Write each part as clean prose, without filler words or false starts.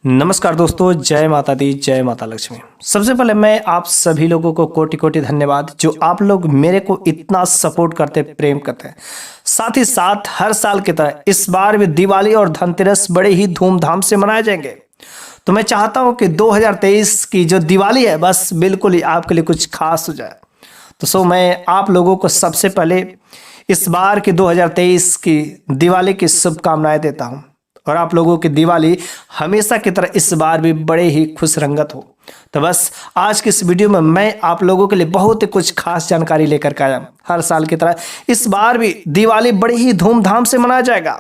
नमस्कार दोस्तों, जय माता दी, जय माता लक्ष्मी। सबसे पहले मैं आप सभी लोगों को कोटि कोटि धन्यवाद जो आप लोग मेरे को इतना सपोर्ट करते, प्रेम करते हैं। साथ ही साथ हर साल की तरह इस बार भी दिवाली और धनतेरस बड़े ही धूमधाम से मनाए जाएंगे। तो मैं चाहता हूं कि 2023 की जो दिवाली है बस बिल्कुल ही आपके लिए कुछ खास हो जाए। तो मैं आप लोगों को सबसे पहले इस बार की 2023 की दिवाली की शुभकामनाएं देता हूं और आप लोगों की दिवाली हमेशा की तरह इस बार भी बड़े ही खुश रंगत हो। तो बस आज की इस वीडियो में मैं आप लोगों के लिए बहुत ही कुछ खास जानकारी लेकर के आया। हर साल की तरह इस बार भी दिवाली बड़ी ही धूमधाम से मनाया जाएगा।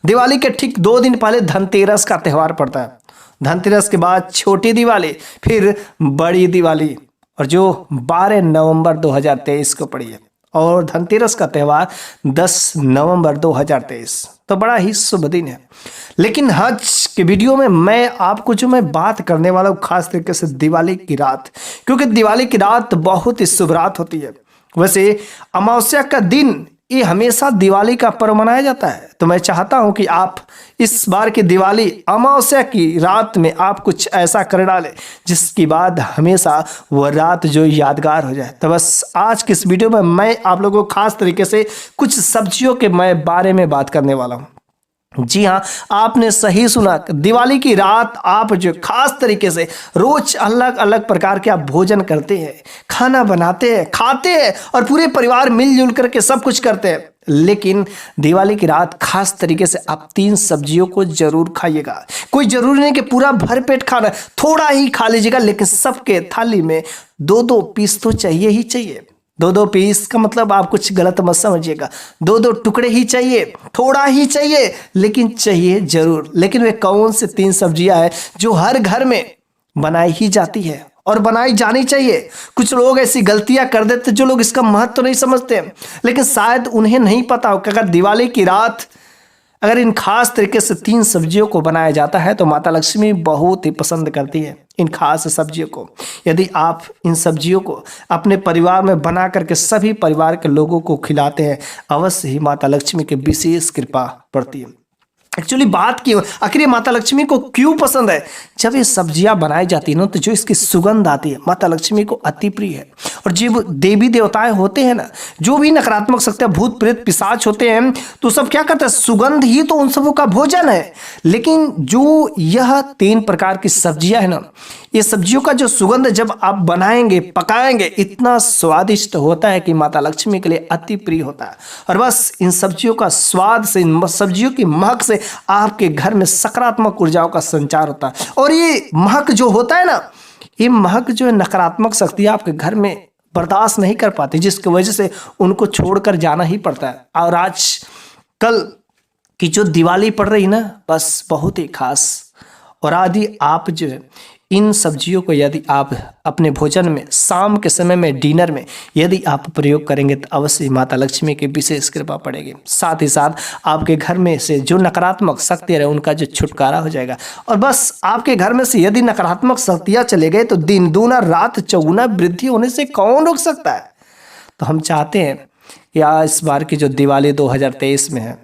दिवाली के ठीक 2 दिन पहले धनतेरस का त्यौहार पड़ता है। धनतेरस के बाद छोटी दिवाली, फिर बड़ी दिवाली, और जो 12 नवंबर 2023 को पड़ी है, और धनतेरस का त्यौहार 10 नवंबर 2023। तो बड़ा ही शुभ दिन है। लेकिन आज के वीडियो में मैं आपको जो मैं बात करने वाला हूँ खास तरीके से दिवाली की रात, क्योंकि दिवाली की रात बहुत ही शुभ रात होती है। वैसे अमावस्या का दिन ये हमेशा दिवाली का पर्व मनाया जाता है। तो मैं चाहता हूं कि आप इस बार की दिवाली अमावस्या की रात में आप कुछ ऐसा कर डालें जिसके बाद हमेशा वह रात जो यादगार हो जाए। तो बस आज की इस वीडियो में मैं आप लोगों को खास तरीके से कुछ सब्जियों के मैं बारे में बात करने वाला हूं। जी हाँ, आपने सही सुना। दिवाली की रात आप जो खास तरीके से रोज अलग अलग प्रकार के आप भोजन करते हैं, खाना बनाते हैं, खाते हैं और पूरे परिवार मिलजुल करके सब कुछ करते हैं। लेकिन दिवाली की रात खास तरीके से आप 3 सब्जियों को जरूर खाइएगा। कोई जरूरी नहीं कि पूरा भरपेट खाना, थोड़ा ही खा लीजिएगा, लेकिन सबके थाली में 2-2 पीस तो चाहिए ही चाहिए। 2-2 पीस का मतलब आप कुछ गलत मत समझिएगा। 2-2 टुकड़े ही चाहिए, थोड़ा ही चाहिए, लेकिन चाहिए जरूर। लेकिन वे कौन से 3 सब्जियां हैं जो हर घर में बनाई ही जाती है और बनाई जानी चाहिए। कुछ लोग ऐसी गलतियां कर देते जो लोग इसका महत्व तो नहीं समझते, लेकिन शायद उन्हें नहीं पता हो कि अगर दिवाली की रात अगर इन खास तरीके से 3 सब्जियों को बनाया जाता है तो माता लक्ष्मी बहुत ही पसंद करती है इन खास सब्जियों को। यदि आप इन सब्जियों को अपने परिवार में बना करके सभी परिवार के लोगों को खिलाते हैं, अवश्य ही माता लक्ष्मी की विशेष कृपा पड़ती है। एक्चुअली बात की आखिर माता लक्ष्मी को क्यों पसंद है? जब ये सब्जियां बनाई जाती है ना, तो जो इसकी सुगंध आती है माता लक्ष्मी को अति प्रिय है। और जो देवी देवताएं होते हैं ना, जो भी नकारात्मक शक्तियां, भूत प्रेत पिशाच होते हैं, तो सब क्या करते हैं? सुगंध ही तो उन सबों का भोजन है। लेकिन जो यह 3 प्रकार की सब्जियां है ना, ये सब्जियों का जो सुगंध जब आप बनाएंगे, पकाएंगे, इतना स्वादिष्ट होता है कि माता लक्ष्मी के लिए अति प्रिय होता है। और बस इन सब्जियों का स्वाद से, इन सब्जियों की महक से आपके घर में सकारात्मक ऊर्जाओं का संचार होता है। और ये महक जो होता है ना, ये महक जो है नकारात्मक शक्तियां आपके घर में बर्दाश्त नहीं कर पाती, जिसकी वजह से उनको छोड़कर जाना ही पड़ता है। और आज कल की जो दिवाली पड़ रही ना, बस बहुत ही खास। और आदि आप जो है इन सब्जियों को यदि आप अपने भोजन में, शाम के समय में, डिनर में यदि आप प्रयोग करेंगे तो अवश्य माता लक्ष्मी की विशेष कृपा पड़ेगी। साथ ही साथ आपके घर में से जो नकारात्मक शक्तियाँ रहे उनका जो छुटकारा हो जाएगा। और बस आपके घर में से यदि नकारात्मक शक्तियाँ चले गए तो दिन दूना रात चौगुना वृद्धि होने से कौन रोक सकता है? तो हम चाहते हैं कि इस बार की जो दिवाली 2023 में है,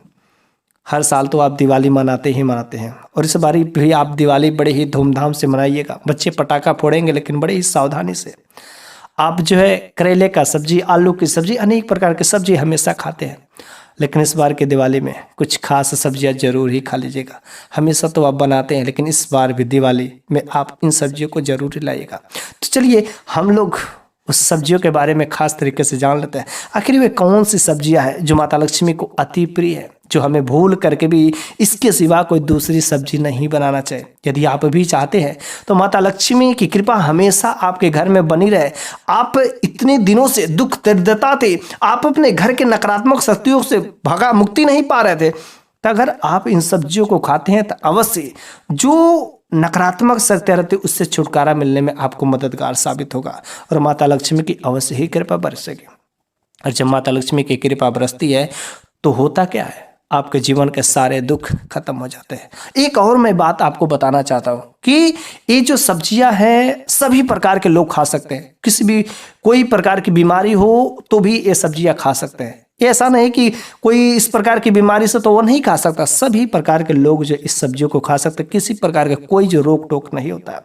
हर साल तो आप दिवाली मनाते ही मनाते हैं, और इस बारी भी आप दिवाली बड़े ही धूमधाम से मनाइएगा। बच्चे पटाखा फोड़ेंगे, लेकिन बड़े ही सावधानी से। आप जो है करेले का सब्जी, आलू की सब्जी, अनेक प्रकार की सब्जी हमेशा खाते हैं, लेकिन इस बार की दिवाली में कुछ खास सब्जियां जरूर ही खा लीजिएगा। हमेशा तो आप बनाते हैं, लेकिन इस बार भी दिवाली में आप इन सब्जियों को जरूर ही लाइएगा। तो चलिए हम लोग उस सब्जियों के बारे में खास तरीके से जान लेते हैं। आखिर वे कौन सी सब्जियां हैं जो माता लक्ष्मी को अति प्रिय है, जो हमें भूल करके भी इसके सिवा कोई दूसरी सब्जी नहीं बनाना चाहिए। यदि आप भी चाहते हैं तो माता लक्ष्मी की कृपा हमेशा आपके घर में बनी रहे। आप इतने दिनों से दुख दरिद्रता थे, आप अपने घर के नकारात्मक शक्तियों से मुक्ति नहीं पा रहे थे, तो अगर आप इन सब्जियों को खाते हैं तो अवश्य जो नकारात्मक शक्तियाँ रहती है उससे छुटकारा मिलने में आपको मददगार साबित होगा और माता लक्ष्मी की अवश्य ही कृपा बरसेगी। और जब माता लक्ष्मी की कृपा बरसती है तो होता क्या है? आपके जीवन के सारे दुख खत्म हो जाते हैं। एक और मैं बात आपको बताना चाहता हूँ कि ये जो सब्जियां हैं सभी प्रकार के लोग खा सकते हैं। किसी भी कोई प्रकार की बीमारी हो तो भी ये सब्जियां खा सकते हैं। ये ऐसा नहीं कि कोई इस प्रकार की बीमारी से तो वो नहीं खा सकता, सभी प्रकार के लोग जो इस सब्जियों को खा सकते, किसी प्रकार का कोई जो रोक टोक नहीं होता है।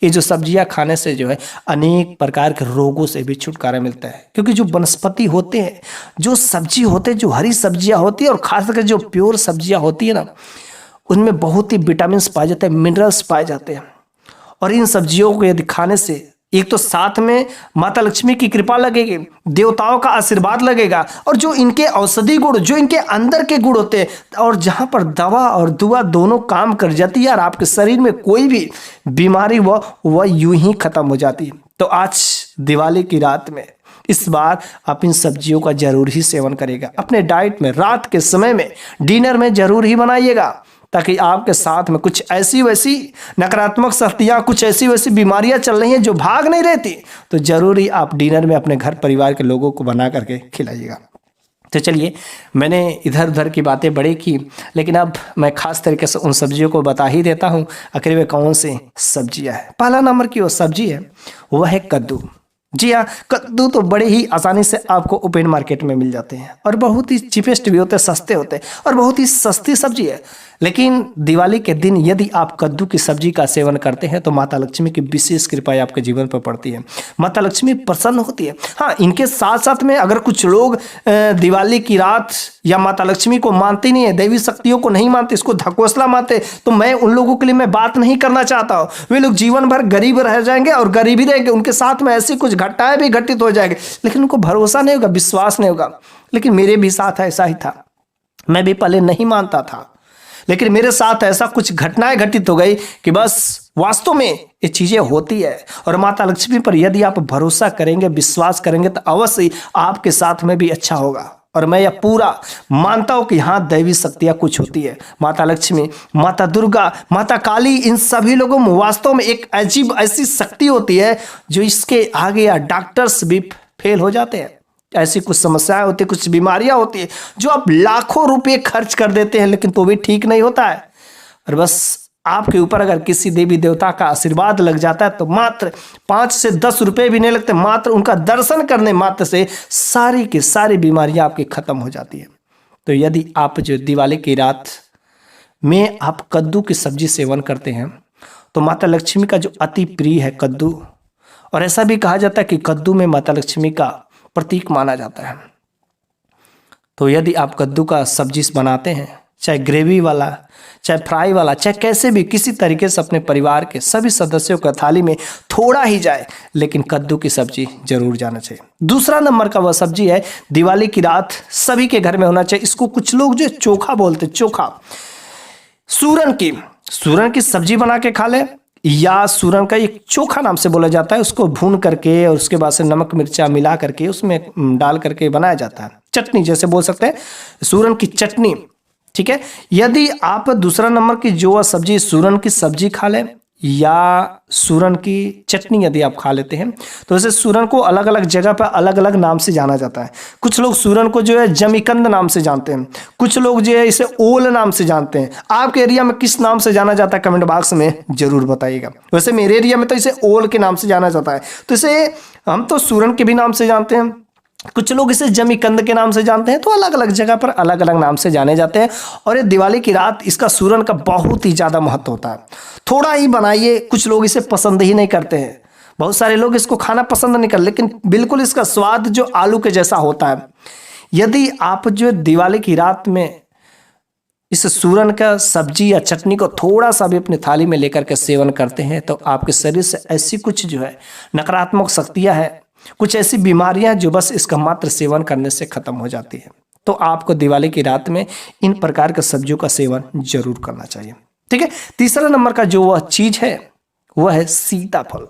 ये जो सब्जियां खाने से जो है अनेक प्रकार के रोगों से भी छुटकारा मिलता है, क्योंकि जो वनस्पति होते हैं, जो सब्जी होते हैं, जो हरी सब्जियां होती है और खास करके जो प्योर सब्जियां होती है ना, उनमें बहुत ही विटामिन पाए जाते हैं, मिनरल्स पाए जाते हैं। और इन सब्जियों को यदि खाने से एक तो साथ में माता लक्ष्मी की कृपा लगेगी, देवताओं का आशीर्वाद लगेगा, और जो इनके औषधि गुण, जो इनके अंदर के गुण होते हैं, और जहां पर दवा और दुआ दोनों काम कर जाती है और आपके शरीर में कोई भी बीमारी वह यूं ही खत्म हो जाती है। तो आज दिवाली की रात में इस बार आप इन सब्जियों का जरूर ही सेवन करेगा, अपने डाइट में रात के समय में डिनर में जरूर ही बनाइएगा, ताकि आपके साथ में कुछ ऐसी वैसी नकारात्मक शक्तियाँ, कुछ ऐसी वैसी बीमारियां चल रही हैं जो भाग नहीं रहती, तो जरूरी आप डिनर में अपने घर परिवार के लोगों को बना करके खिलाइएगा। तो चलिए, मैंने इधर उधर की बातें बड़ी की, लेकिन अब मैं खास तरीके से उन सब्जियों को बता ही देता हूँ आखिर वे कौन सी सब्जियाँ हैं। पहला नंबर की वो सब्जी है वह है कद्दू। जी हाँ, कद्दू तो बड़े ही आसानी से आपको ओपन मार्केट में मिल जाते हैं और बहुत ही चीपेस्ट भी होते हैं, सस्ते होते हैं और बहुत ही सस्ती सब्जी है। लेकिन दिवाली के दिन यदि आप कद्दू की सब्जी का सेवन करते हैं तो माता लक्ष्मी की विशेष कृपा आपके जीवन पर पड़ती है, माता लक्ष्मी प्रसन्न होती है। हाँ, इनके साथ साथ में अगर कुछ लोग दिवाली की रात या माता लक्ष्मी को मानते नहीं है, देवी शक्तियों को नहीं मानते, इसको धकोसला मानते, तो मैं उन लोगों के लिए मैं बात नहीं करना चाहता हूँ। वे लोग जीवन भर गरीब रह जाएंगे और गरीबी रहेंगे, उनके साथ में ऐसी कुछ घटनाएं भी घटित हो जाएंगे, लेकिन उनको भरोसा नहीं होगा, विश्वास नहीं होगा। लेकिन मेरे भी साथ ऐसा ही था, मैं भी पहले नहीं मानता था, लेकिन मेरे साथ ऐसा कुछ घटनाएं घटित हो गई कि बस वास्तव में ये चीजें होती है। और माता लक्ष्मी पर यदि आप भरोसा करेंगे, विश्वास करेंगे, तो अवश्य आपके साथ में भी अच्छा होगा। और मैं यह पूरा मानता हूं कि हाँ, दैवी शक्तियां कुछ होती है, माता लक्ष्मी, माता दुर्गा, माता काली, इन सभी लोगों में वास्तव में एक अजीब ऐसी शक्ति होती है जो इसके आगे या डॉक्टर्स भी फेल हो जाते हैं। ऐसी कुछ समस्याएं होती है, कुछ बीमारियां होती है जो आप लाखों रुपए खर्च कर देते हैं, लेकिन तो भी ठीक नहीं होता है। और बस आपके ऊपर अगर किसी देवी देवता का आशीर्वाद लग जाता है तो मात्र 5 से 10 रुपए भी नहीं लगते, मात्र उनका दर्शन करने मात्र से सारी की सारी बीमारियां आपकी खत्म हो जाती है। तो यदि आप जो दिवाली की रात में आप कद्दू की सब्जी सेवन करते हैं तो माता लक्ष्मी का जो अति प्रिय है कद्दू, और ऐसा भी कहा जाता है कि कद्दू में माता लक्ष्मी का प्रतीक माना जाता है। तो यदि आप कद्दू का सब्जी बनाते हैं, चाहे ग्रेवी वाला, चाहे फ्राई वाला, चाहे कैसे भी किसी तरीके से अपने परिवार के सभी सदस्यों का थाली में थोड़ा ही जाए, लेकिन कद्दू की सब्जी जरूर जाना चाहिए। दूसरा नंबर का वह सब्जी है दिवाली की रात सभी के घर में होना चाहिए, इसको कुछ लोग जो चोखा बोलते, चोखा, सूरन की सब्जी बना के खा ले, या सूरन का एक चोखा नाम से बोला जाता है, उसको भून करके और उसके बाद से नमक मिर्चा मिला करके उसमें डाल करके बनाया जाता है, चटनी जैसे बोल सकते हैं, सूरन की चटनी। ठीक है, यदि आप दूसरा नंबर की जो सब्जी सूरन की सब्जी खा लें या सूरन की चटनी यदि आप खा लेते हैं, तो वैसे सूरन को अलग अलग जगह पर अलग अलग नाम से जाना जाता है। कुछ लोग सूरन को जो है जमीकंद नाम से जानते हैं, कुछ लोग जो है इसे ओल नाम से जानते हैं। आपके एरिया में किस नाम से जाना जाता है कमेंट बॉक्स में जरूर बताइएगा। वैसे मेरे एरिया में तो इसे ओल के नाम से जाना जाता है, तो इसे हम तो सूरन के भी नाम से जानते हैं, कुछ लोग इसे जमीकंद के नाम से जानते हैं, तो अलग अलग जगह पर अलग अलग नाम से जाने जाते हैं। और ये दिवाली की रात इसका सूरन का बहुत ही ज़्यादा महत्व होता है। थोड़ा ही बनाइए, कुछ लोग इसे पसंद ही नहीं करते हैं, बहुत सारे लोग इसको खाना पसंद नहीं करते, लेकिन बिल्कुल इसका स्वाद जो आलू के जैसा होता है। यदि आप जो दिवाली की रात में इस सूरन का सब्जी या चटनी को थोड़ा सा भी अपनी थाली में लेकर के सेवन करते हैं, तो आपके शरीर से ऐसी कुछ जो है नकारात्मक शक्तियाँ हैं, कुछ ऐसी बीमारियां जो बस इसका मात्र सेवन करने से खत्म हो जाती है। तो आपको दिवाली की रात में इन प्रकार के सब्जियों का सेवन जरूर करना चाहिए। ठीक है, तीसरा नंबर का जो वह चीज है वह है सीताफल।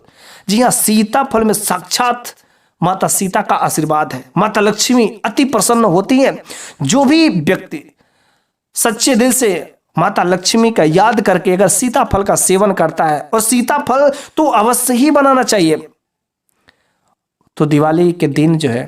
जी हाँ, सीताफल में साक्षात माता सीता का आशीर्वाद है, माता लक्ष्मी अति प्रसन्न होती है। जो भी व्यक्ति सच्चे दिल से माता लक्ष्मी का याद करके अगर सीताफल का सेवन करता है, और सीताफल तो अवश्य ही बनाना चाहिए, तो दिवाली के दिन जो है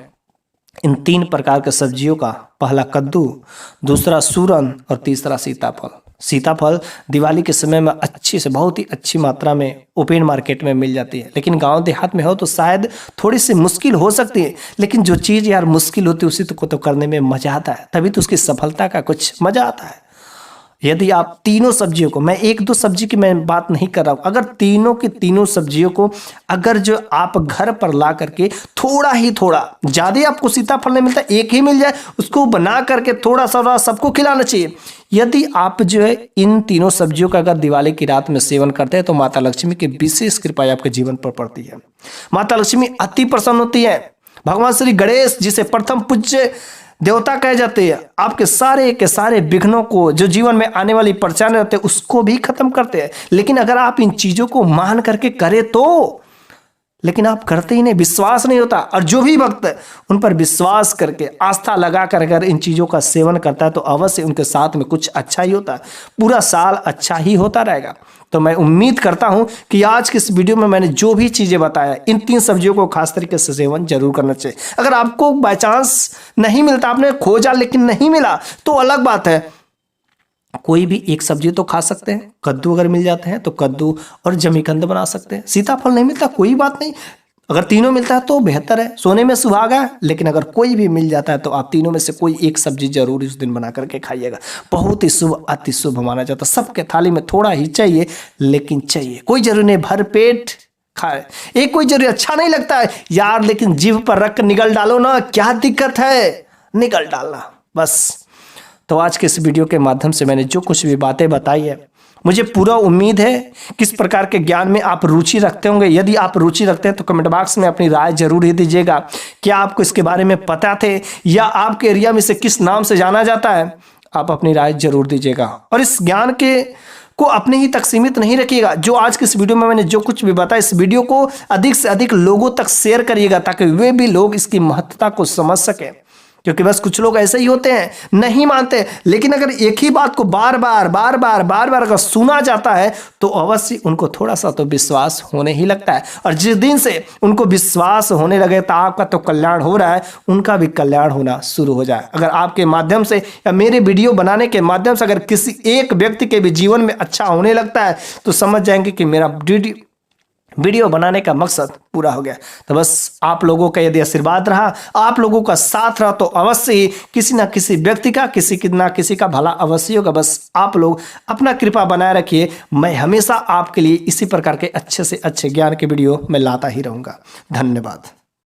इन 3 प्रकार के सब्जियों का, पहला कद्दू, दूसरा सूरन और तीसरा सीताफल, सीताफल दिवाली के समय में अच्छी से बहुत ही अच्छी मात्रा में ओपन मार्केट में मिल जाती है, लेकिन गांव देहात में हो तो शायद थोड़ी सी मुश्किल हो सकती है, लेकिन जो चीज़ यार मुश्किल होती है उसी को तो करने में मजा आता है, तभी तो उसकी सफलता का कुछ मजा आता है। यदि आप तीनों सब्जियों को, मैं एक दो सब्जी की मैं बात नहीं कर रहा हूं, अगर तीनों की तीनों सब्जियों को अगर जो आप घर पर ला करके थोड़ा ही थोड़ा, ज़्यादा आपको सीताफल नहीं मिलता, एक ही मिल जाए उसको बना करके थोड़ा सा सबको खिलाना चाहिए। यदि आप जो है इन तीनों सब्जियों का अगर दिवाली की रात में सेवन करते हैं तो माता लक्ष्मी की विशेष कृपा आपके जीवन पर पड़ती है। माता लक्ष्मी अति प्रसन्न होती है। भगवान श्री गणेश जिसे प्रथम पूज्य देवता कहे जाते हैं, आपके सारे के सारे विघ्नों को, जो जीवन में आने वाली परेशानी होते हैं उसको भी खत्म करते हैं। लेकिन अगर आप इन चीजों को मान करके करें तो, लेकिन आप करते ही नहीं, विश्वास नहीं होता। और जो भी भक्त उन पर विश्वास करके आस्था लगा कर अगर इन चीजों का सेवन करता है तो अवश्य उनके साथ में कुछ अच्छा ही होता है, पूरा साल अच्छा ही होता रहेगा। तो मैं उम्मीद करता हूं कि आज के इस वीडियो में मैंने जो भी चीजें बताया, इन 3 सब्जियों को खास तरीके से सेवन जरूर करना चाहिए। अगर आपको बाय चांस नहीं मिलता, आपने खोजा लेकिन नहीं मिला तो अलग बात है, कोई भी एक सब्जी तो खा सकते हैं। कद्दू अगर मिल जाते हैं तो कद्दू और जमीकंद बना सकते हैं। सीताफल नहीं मिलता कोई बात नहीं, अगर तीनों मिलता है तो बेहतर है, सोने में सुहागा है। लेकिन अगर कोई भी मिल जाता है तो आप तीनों में से कोई एक सब्जी जरूर इस दिन बना करके खाइएगा। बहुत ही शुभ, अति शुभ माना जाता है। सबके थाली में थोड़ा ही चाहिए, लेकिन चाहिए, कोई जरूरी नहीं भर पेट खाए। एक कोई जरूरी अच्छा नहीं लगता है यार, लेकिन जीभ पर रख निगल डालो ना, क्या दिक्कत है, निगल डालना बस। तो आज के इस वीडियो के माध्यम से मैंने जो कुछ भी बातें बताई है, मुझे पूरा उम्मीद है किस प्रकार के ज्ञान में आप रुचि रखते होंगे। यदि आप रुचि रखते हैं तो कमेंट बॉक्स में अपनी राय जरूर ही दीजिएगा। क्या आपको इसके बारे में पता थे या आपके एरिया में इसे किस नाम से जाना जाता है, आप अपनी राय जरूर दीजिएगा। और इस ज्ञान के को अपने ही तक सीमित नहीं रखिएगा। जो आज के इस वीडियो में मैंने जो कुछ भी बताया, इस वीडियो को अधिक से अधिक लोगों तक शेयर करिएगा ताकि वे भी लोग इसकी महत्ता को समझ सकें। क्योंकि बस कुछ लोग ऐसे ही होते हैं, नहीं मानते, लेकिन अगर एक ही बात को बार बार अगर सुना जाता है तो अवश्य उनको थोड़ा सा तो विश्वास होने ही लगता है। और जिस दिन से उनको विश्वास होने लगे तो आपका तो कल्याण हो रहा है, उनका भी कल्याण होना शुरू हो जाए। अगर आपके माध्यम से या मेरे वीडियो बनाने के माध्यम से अगर किसी एक व्यक्ति के भी जीवन में अच्छा होने लगता है तो समझ जाएंगे कि मेरा वीडियो बनाने का मकसद पूरा हो गया। तो बस आप लोगों का यदि आशीर्वाद रहा, आप लोगों का साथ रहा तो अवश्य ही किसी ना किसी व्यक्ति का, किसी ना किसी का भला अवश्य होगा। बस आप लोग अपना कृपा बनाए रखिए। मैं हमेशा आपके लिए इसी प्रकार के अच्छे से अच्छे ज्ञान के वीडियो मैं लाता ही रहूँगा। धन्यवाद।